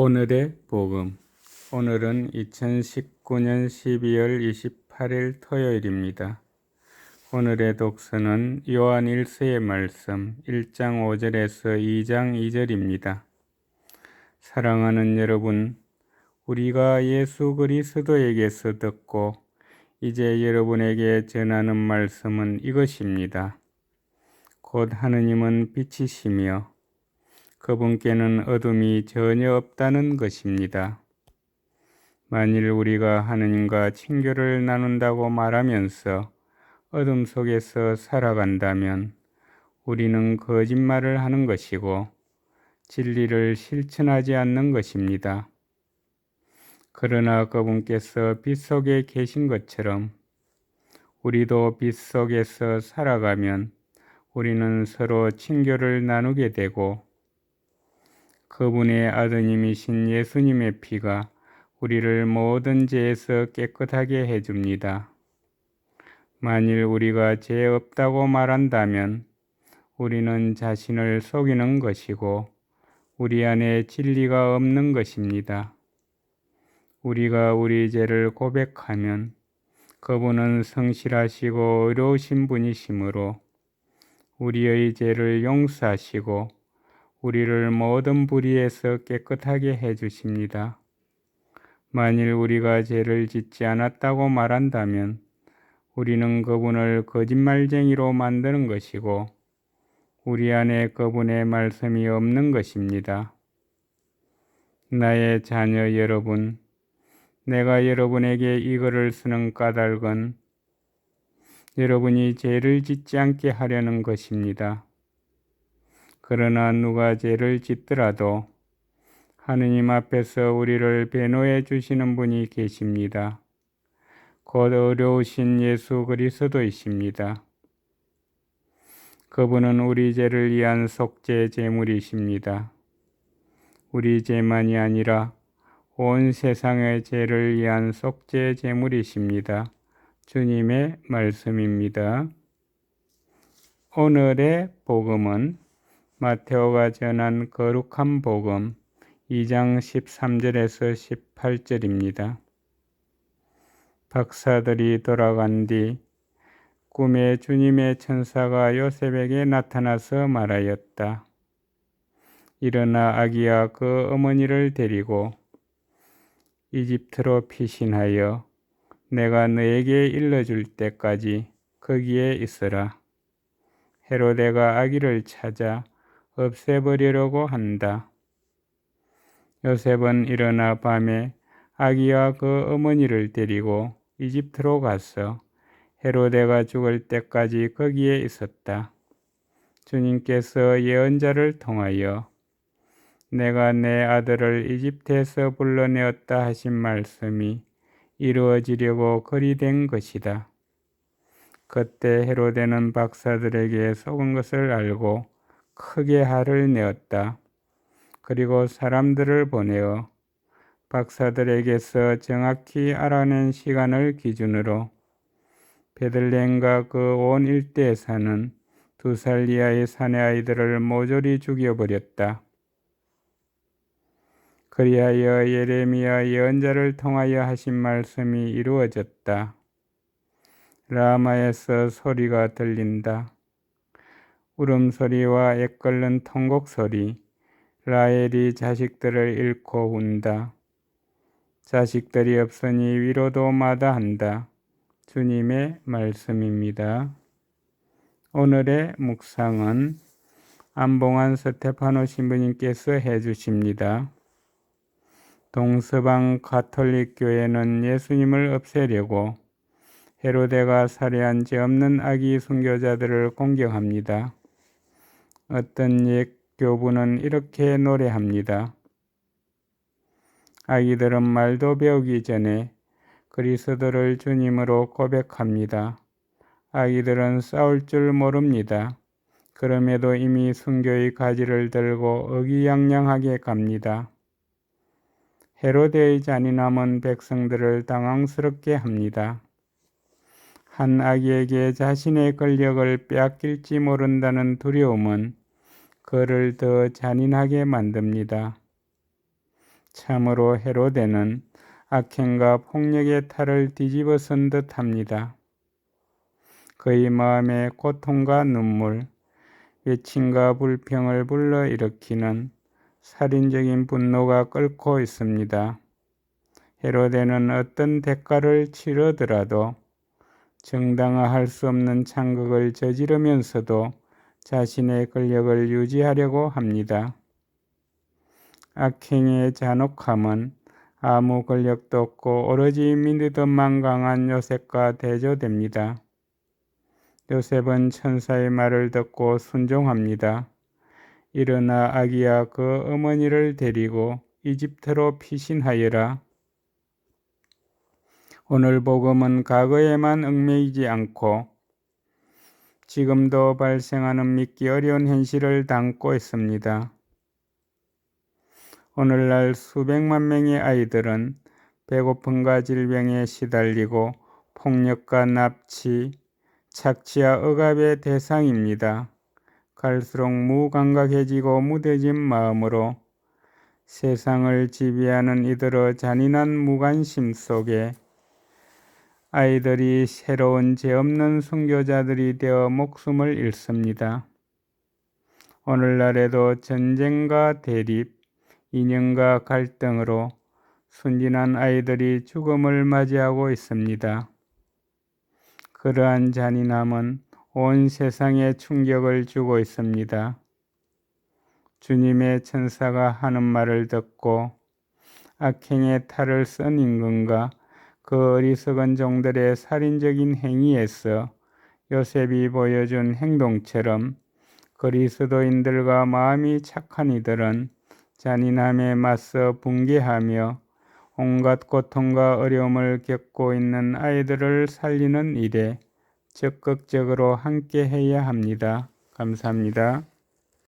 오늘의 복음. 오늘은 2019년 12월 28일 토요일입니다. 오늘의 독서는 요한 1서의 말씀 1장 5절에서 2장 2절입니다. 사랑하는 여러분, 우리가 예수 그리스도에게서 듣고 이제 여러분에게 전하는 말씀은 이것입니다. 곧 하느님은 빛이시며 그분께는 어둠이 전혀 없다는 것입니다. 만일 우리가 하느님과 친교를 나눈다고 말하면서 어둠 속에서 살아간다면 우리는 거짓말을 하는 것이고 진리를 실천하지 않는 것입니다. 그러나 그분께서 빛 속에 계신 것처럼 우리도 빛 속에서 살아가면 우리는 서로 친교를 나누게 되고 그분의 아드님이신 예수님의 피가 우리를 모든 죄에서 깨끗하게 해줍니다. 만일 우리가 죄 없다고 말한다면 우리는 자신을 속이는 것이고 우리 안에 진리가 없는 것입니다. 우리가 우리 죄를 고백하면 그분은 성실하시고 의로우신 분이시므로 우리의 죄를 용서하시고 우리를 모든 불의에서 깨끗하게 해주십니다. 만일 우리가 죄를 짓지 않았다고 말한다면 우리는 그분을 거짓말쟁이로 만드는 것이고 우리 안에 그분의 말씀이 없는 것입니다. 나의 자녀 여러분, 내가 여러분에게 이 글을 쓰는 까닭은 여러분이 죄를 짓지 않게 하려는 것입니다. 그러나 누가 죄를 짓더라도 하느님 앞에서 우리를 변호해 주시는 분이 계십니다. 곧 어려우신 예수 그리스도이십니다. 그분은 우리 죄를 위한 속죄 제물이십니다. 우리 죄만이 아니라 온 세상의 죄를 위한 속죄 제물이십니다. 주님의 말씀입니다. 오늘의 복음은 마테오가 전한 거룩한 복음 2장 13절에서 18절입니다. 박사들이 돌아간 뒤 꿈에 주님의 천사가 요셉에게 나타나서 말하였다. 일어나 아기야 그 어머니를 데리고 이집트로 피신하여 내가 너에게 일러줄 때까지 거기에 있으라. 헤로데가 아기를 찾아 없애버리려고 한다. 요셉은 일어나 밤에 아기와 그 어머니를 데리고 이집트로 가서 헤로데가 죽을 때까지 거기에 있었다. 주님께서 예언자를 통하여 내가 내 아들을 이집트에서 불러내었다 하신 말씀이 이루어지려고 그리 된 것이다. 그때 헤로데는 박사들에게 속은 것을 알고 크게 화를 내었다. 그리고 사람들을 보내어 박사들에게서 정확히 알아낸 시간을 기준으로 베들레헴과 그 온 일대에 사는 2살 이하의 사내 아이들을 모조리 죽여버렸다. 그리하여 예레미야 예언자를 통하여 하신 말씀이 이루어졌다. 라마에서 소리가 들린다. 울음소리와 애끓는 통곡소리. 라헬이 자식들을 잃고 운다. 자식들이 없으니 위로도 마다한다. 주님의 말씀입니다. 오늘의 묵상은 안봉환 스테파노 신부님께서 해주십니다. 동서방 가톨릭 교회는 예수님을 없애려고 헤로데가 살해한 죄 없는 아기 순교자들을 공격합니다. 어떤 옛 교부는 이렇게 노래합니다. 아기들은 말도 배우기 전에 그리스도를 주님으로 고백합니다. 아기들은 싸울 줄 모릅니다. 그럼에도 이미 순교의 가지를 들고 의기양양하게 갑니다. 헤로데의 잔인함은 백성들을 당황스럽게 합니다. 한 아기에게 자신의 권력을 빼앗길지 모른다는 두려움은 그를 더 잔인하게 만듭니다. 참으로 헤로데는 악행과 폭력의 탈을 뒤집어선 듯합니다. 그의 마음에 고통과 눈물, 외침과 불평을 불러일으키는 살인적인 분노가 끓고 있습니다. 헤로데는 어떤 대가를 치르더라도 정당화할 수 없는 창극을 저지르면서도 자신의 권력을 유지하려고 합니다. 악행의 잔혹함은 아무 권력도 없고 오로지 믿음만 강한 요셉과 대조됩니다. 요셉은 천사의 말을 듣고 순종합니다. 일어나 아기야 그 어머니를 데리고 이집트로 피신하여라. 오늘 복음은 과거에만 얽매이지 않고 지금도 발생하는 믿기 어려운 현실을 담고 있습니다. 오늘날 수백만 명의 아이들은 배고픔과 질병에 시달리고 폭력과 납치, 착취와 억압의 대상입니다. 갈수록 무감각해지고 무뎌진 마음으로 세상을 지배하는 이들의 잔인한 무관심 속에 아이들이 새로운 죄 없는 순교자들이 되어 목숨을 잃습니다. 오늘날에도 전쟁과 대립, 이념과 갈등으로 순진한 아이들이 죽음을 맞이하고 있습니다. 그러한 잔인함은 온 세상에 충격을 주고 있습니다. 주님의 천사가 하는 말을 듣고 악행의 탈을 쓴 임금과 그 어리석은 종들의 살인적인 행위에서 요셉이 보여준 행동처럼 그리스도인들과 마음이 착한 이들은 잔인함에 맞서 붕괴하며 온갖 고통과 어려움을 겪고 있는 아이들을 살리는 일에 적극적으로 함께 해야 합니다. 감사합니다.